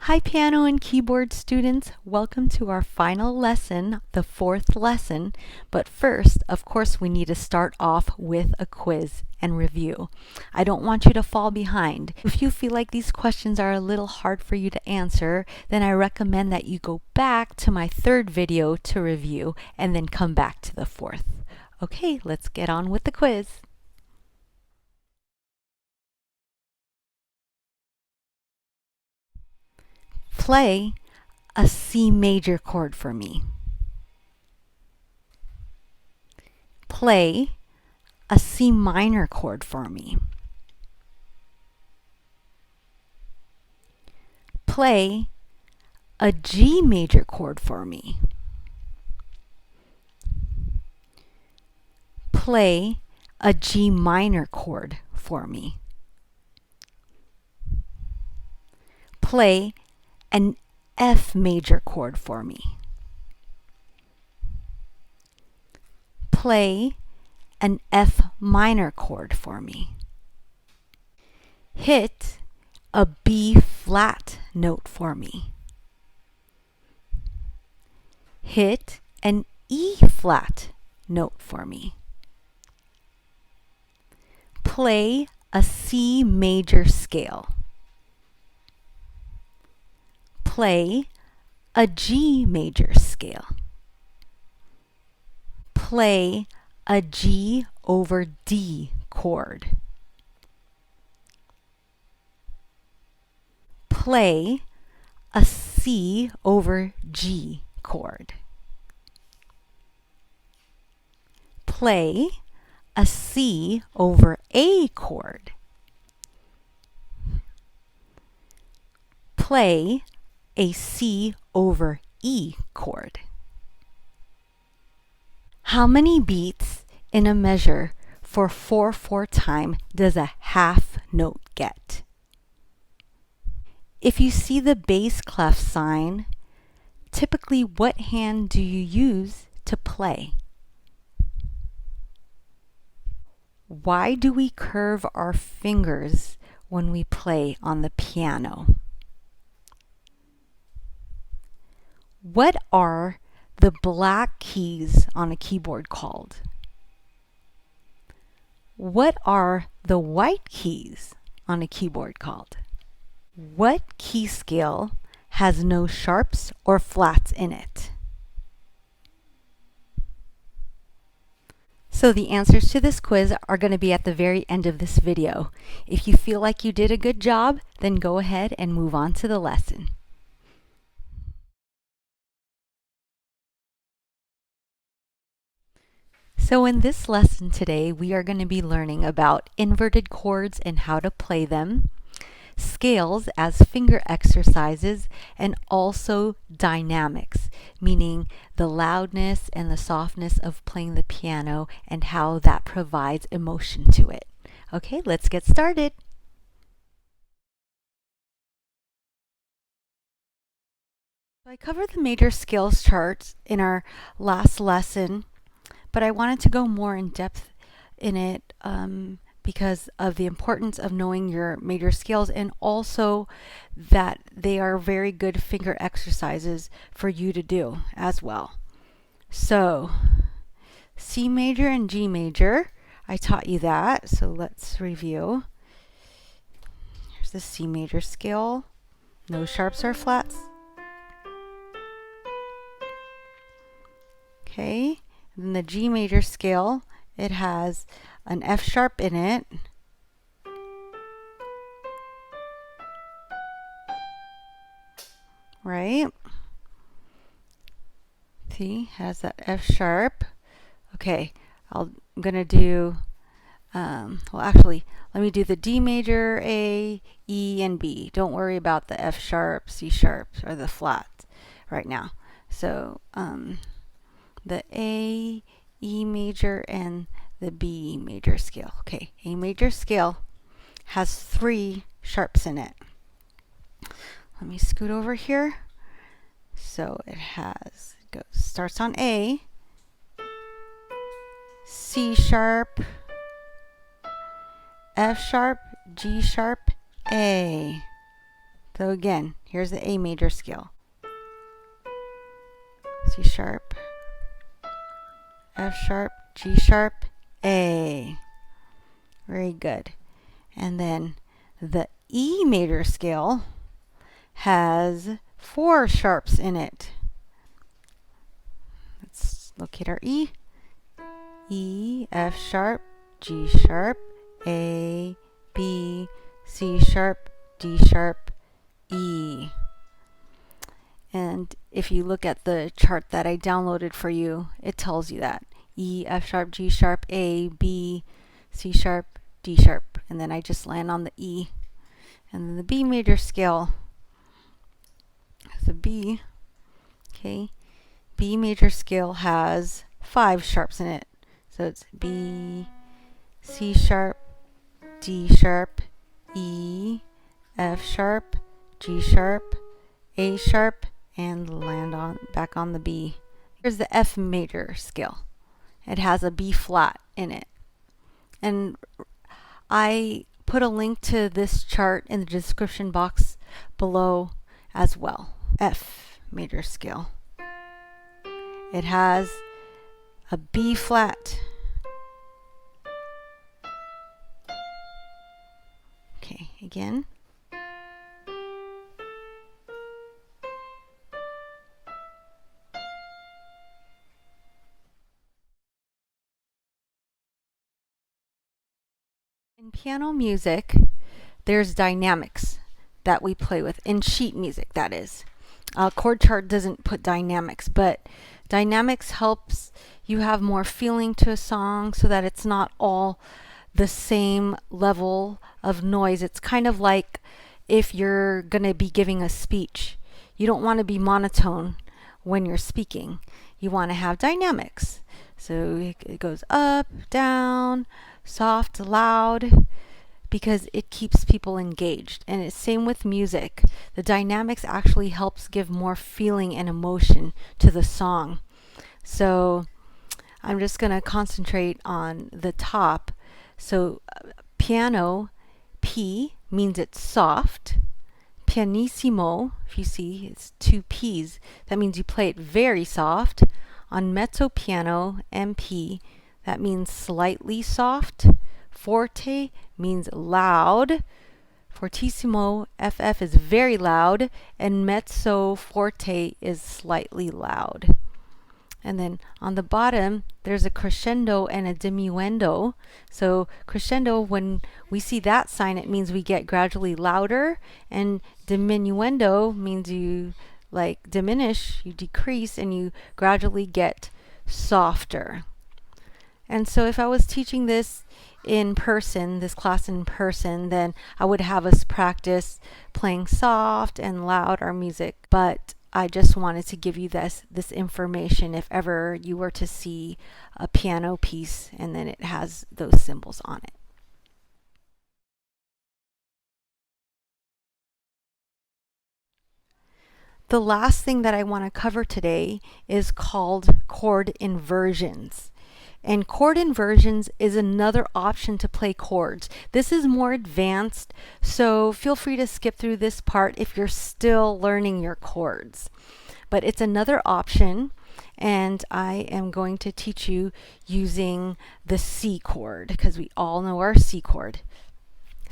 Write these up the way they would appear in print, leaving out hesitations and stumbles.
Hi piano and keyboard students, welcome to our final lesson, the fourth lesson. But first, of course, we need to start off with a quiz and review. I don't want you to fall behind. If you feel like these questions are a little hard for you to answer, then I recommend that you go back to my third video to review and then come back to the fourth. Okay, let's get on with the quiz. Play a C major chord for me. Play a C minor chord for me. Play a G major chord for me. Play a G minor chord for me. Play an F major chord for me. Play an F minor chord for me. Hit a B flat note for me. Hit an E flat note for me. Play a C major scale. Play a G major scale. Play a G over D chord. Play a C over G chord. Play a C over A chord. Play a C over E chord. How many beats in a measure for 4/4 time does a half note get? If you see the bass clef sign, typically what hand do you use to play? Why do we curve our fingers when we play on the piano? What are the black keys on a keyboard called? What are the white keys on a keyboard called? What key scale has no sharps or flats in it? So the answers to this quiz are going to be at the very end of this video. If you feel like you did a good job, then go ahead and move on to the lesson. So in this lesson today, we are going to be learning about inverted chords and how to play them, scales as finger exercises, and also dynamics, meaning the loudness and the softness of playing the piano and how that provides emotion to it. Okay, let's get started. So I covered the major scales charts in our last lesson, but I wanted to go more in depth in it because of the importance of knowing your major scales, and also that they are very good finger exercises for you to do as well. So C major and G major, I taught you that, so let's review. Here's the C major scale, no sharps or flats. Okay, and then the G major scale, it has an F sharp in it. Right? See, has that F sharp. Okay, I'm gonna do, well actually, let me do the D major, A, E, and B. Don't worry about the F sharp, C sharp, or the flats right now. So the A, E major, and the B major scale. Okay, A major scale has 3 sharps in it. Let me scoot over here. So it starts on A, C sharp, F sharp, G sharp, A. So again, here's the A major scale. C sharp, F sharp, G sharp, A. Very good. And then the E major scale has 4 sharps in it. Let's locate our E. E, F sharp, G sharp, A, B, C sharp, D sharp, E. And if you look at the chart that I downloaded for you, it tells you that. E, F sharp, G sharp, A, B, C sharp, D sharp. And then I just land on the E. And then the B major scale, the B, okay, B major scale has 5 sharps in it. So it's B, C sharp, D sharp, E, F sharp, G sharp, A sharp, and land on back on the B. Here's the F major scale. It has a B flat in it. And I put a link to this chart in the description box below as well. F major scale. It has a B flat. Okay, again. In piano music, there's dynamics that we play with. In sheet music, that is. Chord chart doesn't put dynamics, but dynamics helps you have more feeling to a song so that it's not all the same level of noise. It's kind of like if you're going to be giving a speech. You don't want to be monotone when you're speaking. You want to have dynamics. So it goes up, down, soft, loud, because it keeps people engaged. And it's same with music. The dynamics actually helps give more feeling and emotion to the song. So I'm just going to concentrate on the top. So piano, P means it's soft. Pianissimo, if you see, it's 2 P's. That means you play it very soft. On mezzo piano, MP, that means slightly soft. Forte means loud. Fortissimo, FF, is very loud. And mezzo forte is slightly loud. And then on the bottom, there's a crescendo and a diminuendo. So crescendo, when we see that sign, it means we get gradually louder. And diminuendo means you like diminish, you decrease, and you gradually get softer. And so if I was teaching this in person, this class in person, then I would have us practice playing soft and loud our music. But I just wanted to give you this information if ever you were to see a piano piece and then it has those symbols on it. The last thing that I want to cover today is called chord inversions. And chord inversions is another option to play chords. This is more advanced, so feel free to skip through this part if you're still learning your chords. But it's another option, and I am going to teach you using the C chord, because we all know our C chord.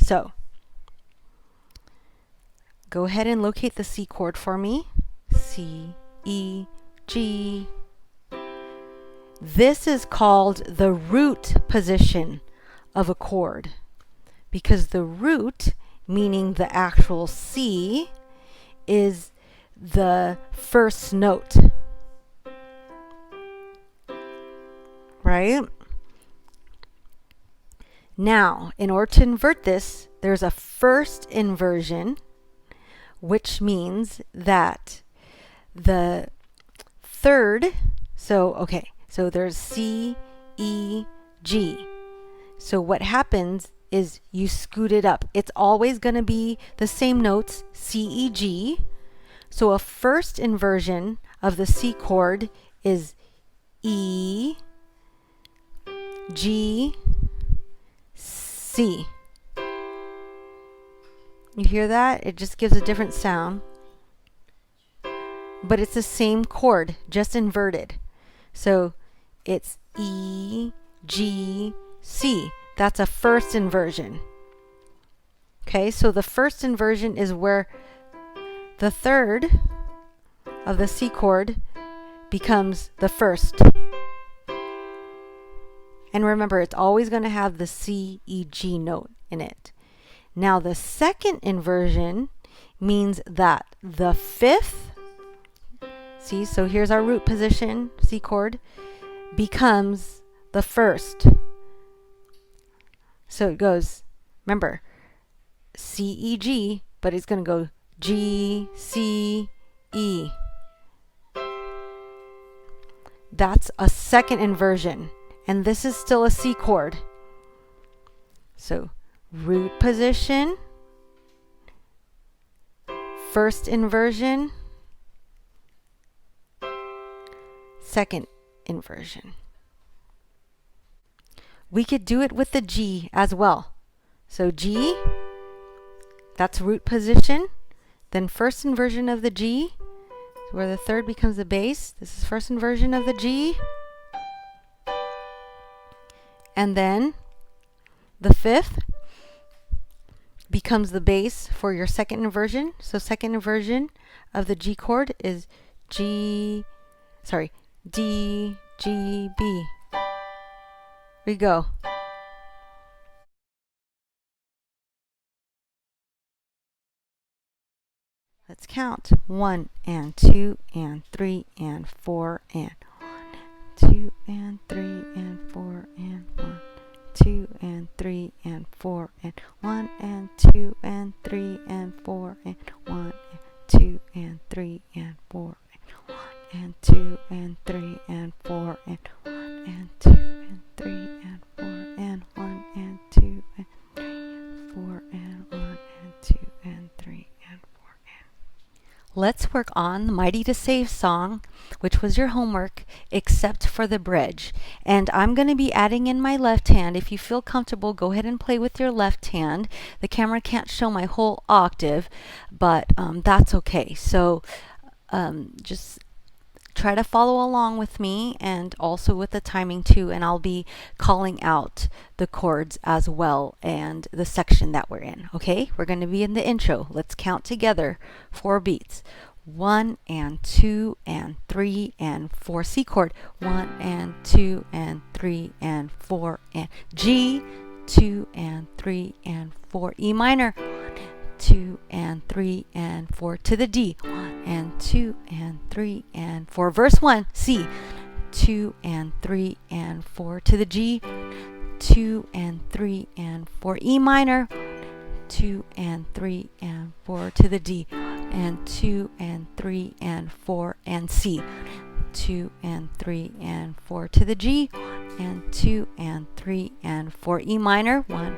So, go ahead and locate the C chord for me. C, E, G. This is called the root position of a chord, because the root, meaning the actual C, is the first note, right? Now, in order to invert this, there's a first inversion, which means that the third, so there's C, E, G. So what happens is you scoot it up. It's always going to be the same notes, C, E, G. So a first inversion of the C chord is E, G, C. You hear that? It just gives a different sound. But it's the same chord, just inverted. So it's E, G, C. That's a first inversion. Okay, so the first inversion is where the third of the C chord becomes the first. And remember, it's always going to have the C, E, G note in it. Now the second inversion means that the fifth, see, so here's our root position, C chord, becomes the first. So it goes, remember, C, E, G, but it's going to go G, C, E. That's a second inversion. And this is still a C chord. So root position, first inversion, second inversion. We could do it with the G as well. So G, that's root position. Then first inversion of the G, where the third becomes the bass. This is first inversion of the G. And then the fifth becomes the bass for your second inversion. So second inversion of the G chord is D, G, B. Here we go. Let's count. 1 and 2 and 3 and 4 and 2 and 3 and 4 and 1, 2 and 3 and 4 and 1 and 2 and 3 and 4 and 1 and 2 and 3 and 4 and 2 and 3 and 4 and 1 and 2 and 3 and 4 and 1 and 2 and 3 and 4 and 1 and 2 and 3 and 4 and. Let's work on the Mighty to Save song, which was your homework, except for the bridge. And I'm going to be adding in my left hand. If you feel comfortable, go ahead and play with your left hand. The camera can't show my whole octave, but that's okay. So just try to follow along with me and also with the timing too, and I'll be calling out the chords as well and the section that we're in. Okay, we're going to be in the intro. Let's count together 4 beats. 1 and 2 and 3 and 4 C chord. 1 and 2 and 3 and 4 and G. 2 and 3 and 4 E minor. 2 and 3 and 4 to the D. 1 and 2 and 3 and 4. Verse 1, C. 2 and 3 and 4 to the G. 2 and 3 and 4 E minor. 2 and 3 and 4 to the D. And 2 and 3 and 4 and C. 2 and 3 and 4 to the G. And 2 and 3 and 4 E minor. 1,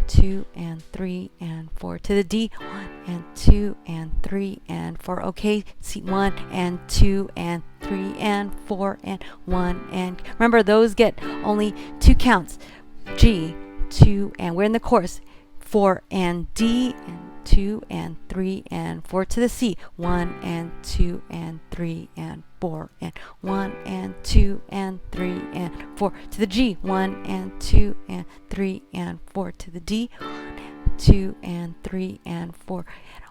2 and 3 and 4 to the D. 1 and 2 and 3 and 4. Okay, C. 1 and 2 and 3 and 4 and 1 and remember those get only 2 counts. G, 2 and we're in the chorus. 4 and D and 2 and 3 and 4 to the C. 1 and 2 and 3 and 4 and 1 and 2 and 3 and 4 to the G. 1 and 2 and 3 and 4 to the D. 2 and 3 and 4.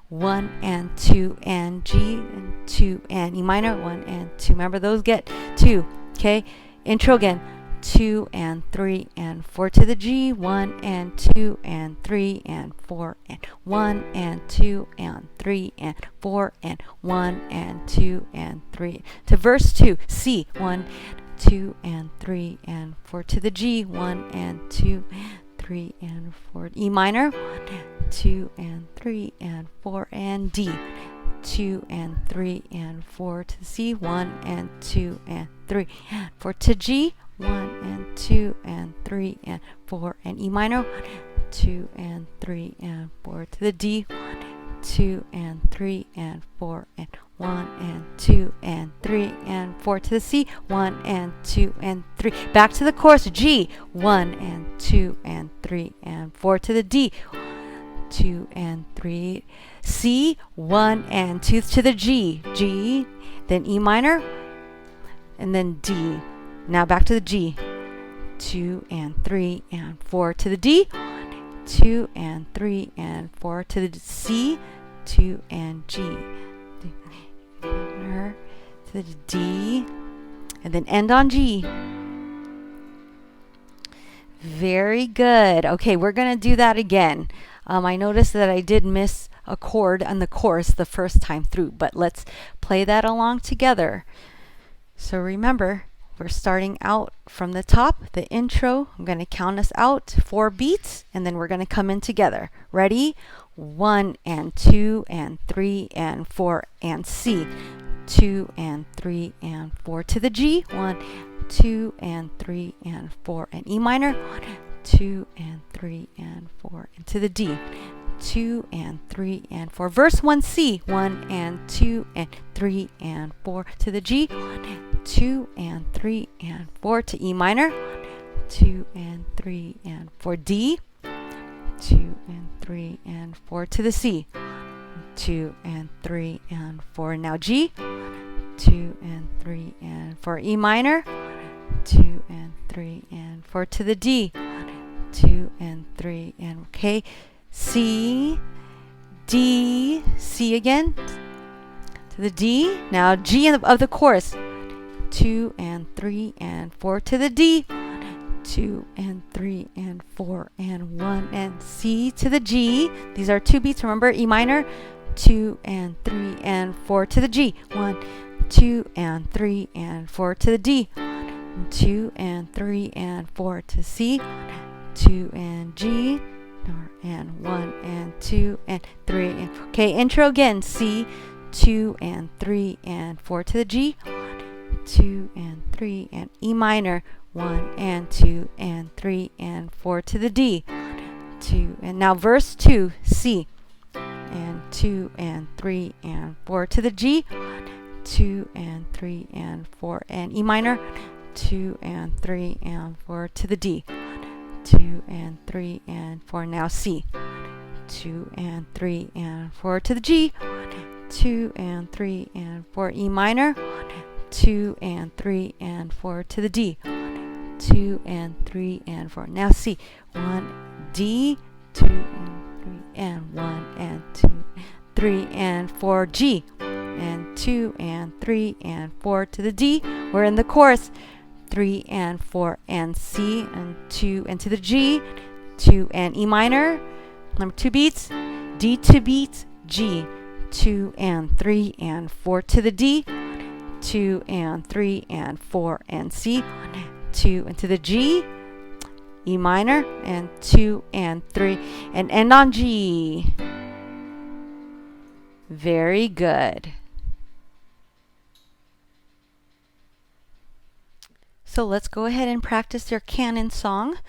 1 and 2 and G and 2 and E minor. 1 and 2. Remember those get 2. Okay. Intro again. 2 and 3 and 4 to the G. 1 and 2 and 3 and 4 and 1 and 2 and 3 and 4 and 1 and 2 and 3 to verse 2. C. 1, 2 and 3 and 4 to the G. 1 and 2 and 3 and 4 E minor. 1 and 2 and 3 and 4 and D. 2 and 3 and 4 to the C. 1 and 2 and 3 and 4 to G. 1 and 2 and 3 and 4 and E minor. 1 and 2 and 3 and 4 to the D. 1 and 2 and 3 and 4 and 1 and 2 and 3 and 4 to the C. 1 and 2 and 3. Back to the chorus. G. 1 and 2 and 3 and 4 to the D. 1, 2 and 3. C, 1 and 2 to the G. G, then E minor, and then D. Now back to the G. 2 and 3 and 4 to the D. 2 and 3 and 4 to the C. 2 and G. To the D. And then end on G. Very good. Okay, we're going to do that again. I noticed that I did miss a chord on the chorus the first time through, but let's play that along together. So remember, we're starting out from the top, the intro. I'm going to count us out 4 beats, and then we're going to come in together. Ready? 1 and 2 and 3 and 4 and C. 2 and 3 and 4 to the G. 1, 2 and 3 and 4 and E minor. 1, 2 and 3 and 4 and to the D. 2 and 3 and 4. Verse 1 C. 1 and 2 and 3 and 4 to the G. 1, 2 and 3 and 4 to E minor. 2 and 3 and 4 D. 2 and 3 and 4 to the C. 2 and 3 and 4. Now G. 2 and 3 and 4 E minor. 2 and 3 and 4 to the D. 2 and 3 and okay. C, D, C again to the D. Now G of the chorus. 2 and 3 and 4 to the D. 2 and 3 and 4 and 1 and C to the G. These are 2 beats, remember, E minor. 2 and 3 and 4 to the G. 1, 2 and 3 and 4 to the D. 2 and 3 and 4 to C. 2 and G. And 1 and 2 and 3 and okay, intro again. C, 2 and 3 and 4 to the G. 2 and 3 and E minor. 1 and 2 and 3 and 4 to the D. 2 and now verse 2 C. And 2 and 3 and 4 to the G. 2 and 3 and 4 and E minor. 2 and 3 and 4 to the D. 2 and 3 and 4 now C. 2 and 3 and 4 to the G. 2 and 3 and 4 E minor. 2 and 3 and 4 to the D. 2 and 3 and 4 now C. 1 D. 2 and 3 and 1 and 2 3 and 4 G. And 2 and 3 and 4 to the D. We're in the chorus. 3 and 4 and C and 2 and to the G. 2 and E minor. Number 2 beats. D 2 beats. G. 2 and 3 and 4 to the D. 2 and 3 and 4 and C. 2 and to the G. E minor and 2 and 3 and end on G. Very good. So let's go ahead and practice your Canon song.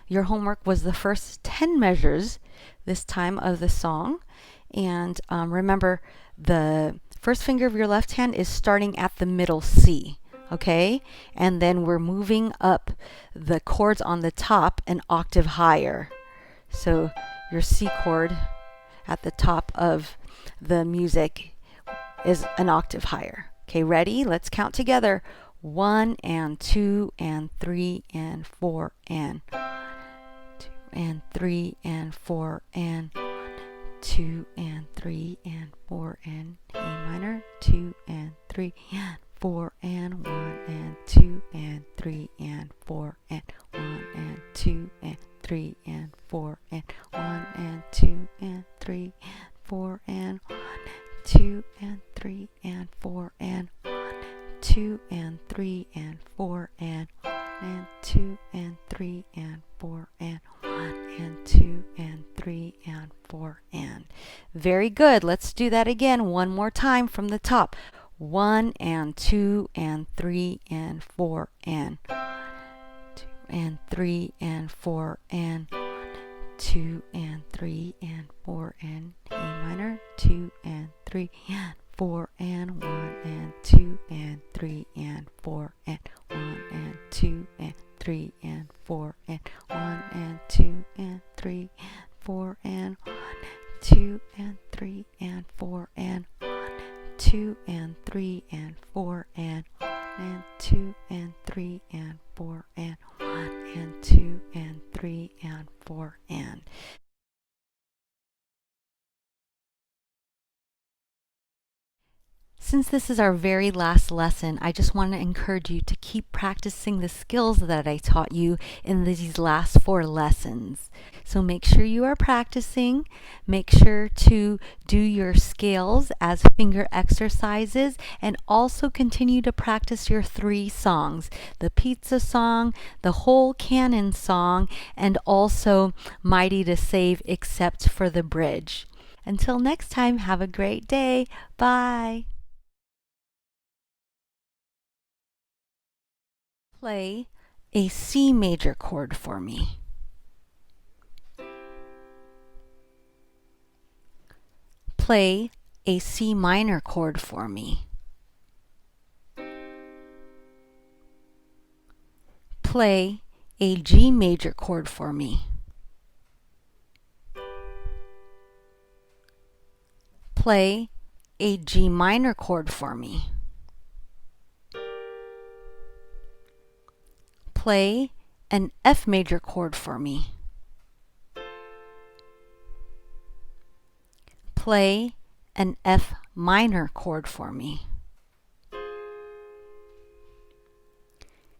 Your homework was the first 10 measures this time of the song. And remember, the first finger of your left hand is starting at the middle C. Okay? And then we're moving up the chords on the top an octave higher. So your C chord at the top of the music is an octave higher. Okay, ready? Let's count together. 1 and 2 and 3 and 4 and 2 and 3 and 4 and 2 and 3 and 4 and A minor. 2 and 3 and 4 and 1 and 2 and 3 and 4 and 1 and 2 and 3 and 4 and 1 and 2 and 3 and 4 and 1 2 and 3 and 4 and 2 and 3 and 4 and 2 and 3 and 4 and 1 and 2 and 3 and 4 and. Very good. Let's do that again one more time from the top. 1 and 2 and 3 and 4 and 2 and 3 and 4 and 2 and 3 and 4 and A minor. 2 and 3 and 4 and 1 and 2 and 3 and 4 and 1 and 2 and 3 and 4 and 1 and 2 and 3 and 4 and 1 and 3 and 4 and 1 and 2 and 3 and 4 and 1 and 2 and 3 and 4 and. Since this is our very last lesson, I just want to encourage you to keep practicing the skills that I taught you in these last 4 lessons. So make sure you are practicing. Make sure to do your scales as finger exercises, and also continue to practice your 3 songs: the pizza song, the whole Canon song, and also Mighty to Save except for the bridge. Until next time, have a great day. Bye. Play a C major chord for me. Play a C minor chord for me. Play a G major chord for me. Play a G minor chord for me. Play an F major chord for me. Play an F minor chord for me.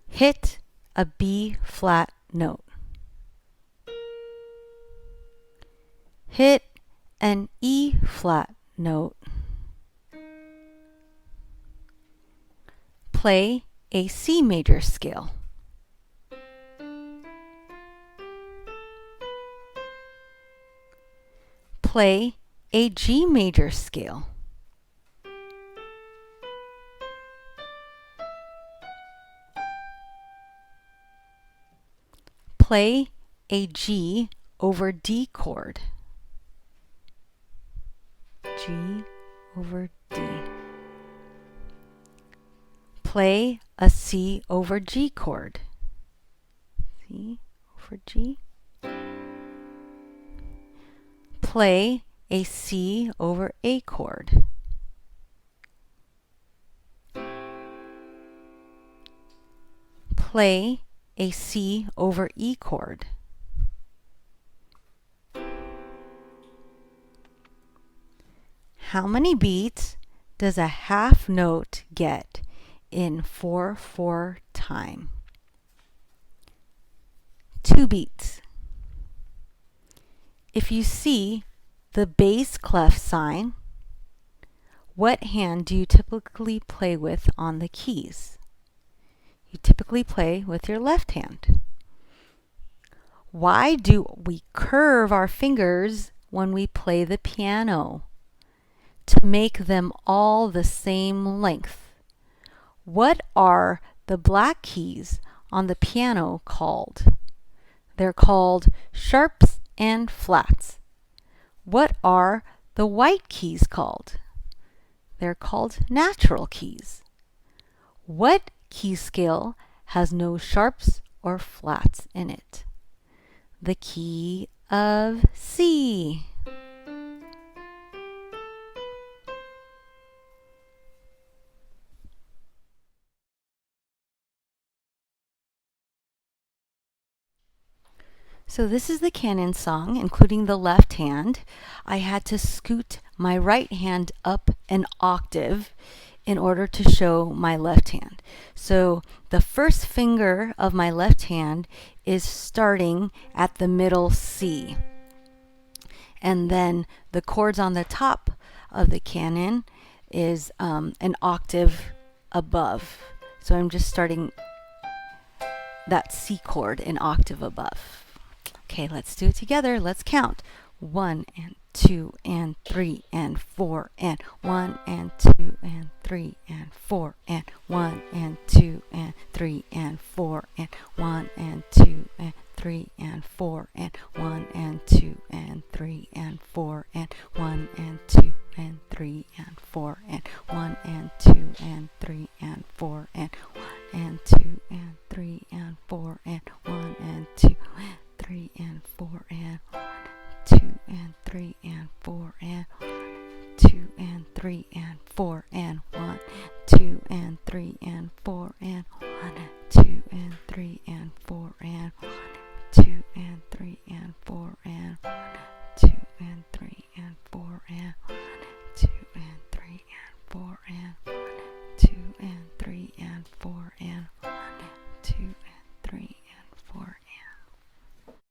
Hit a B flat note. Hit an E flat note. Play a C major scale. Play a G major scale. Play a G over D chord. G over D. Play a C over G chord. C over G. Play a C over A chord. Play a C over E chord. How many beats does a half note get in 4/4 time? 2 beats. If you see the bass clef sign, what hand do you typically play with on the keys? You typically play with your left hand. Why do we curve our fingers when we play the piano? To make them all the same length. What are the black keys on the piano called? They're called sharps and flats. What are the white keys called? They're called natural keys. What key scale has no sharps or flats in it? The key of C. So this is the Canon song, including the left hand. I had to scoot my right hand up an octave in order to show my left hand. So the first finger of my left hand is starting at the middle C. And then the chords on the top of the Canon is an octave above. So I'm just starting that C chord an octave above. Okay, let's do it together. Let's count. 1 and 2 and 3 and 4 and 1 and 2 and 3 and 4 and 1 and 2 and 3 and 4 and 1 and 2 and 3 and 4 and 1 and 2 and 3 and 4 and 1 and 2 and 3 and 4 and 1 and 2 and 3 and 4 and 1 and 2 and 3 and 4 and 1 and 2 and 3 and 4 and 2 and 3 and 4 and 2 and 3 and 4 and 1 and 3 and 4 and 1, 2 and 3 and 4 and 1, 2 and 3 and 4 and 1, 2 and 3 and 4 and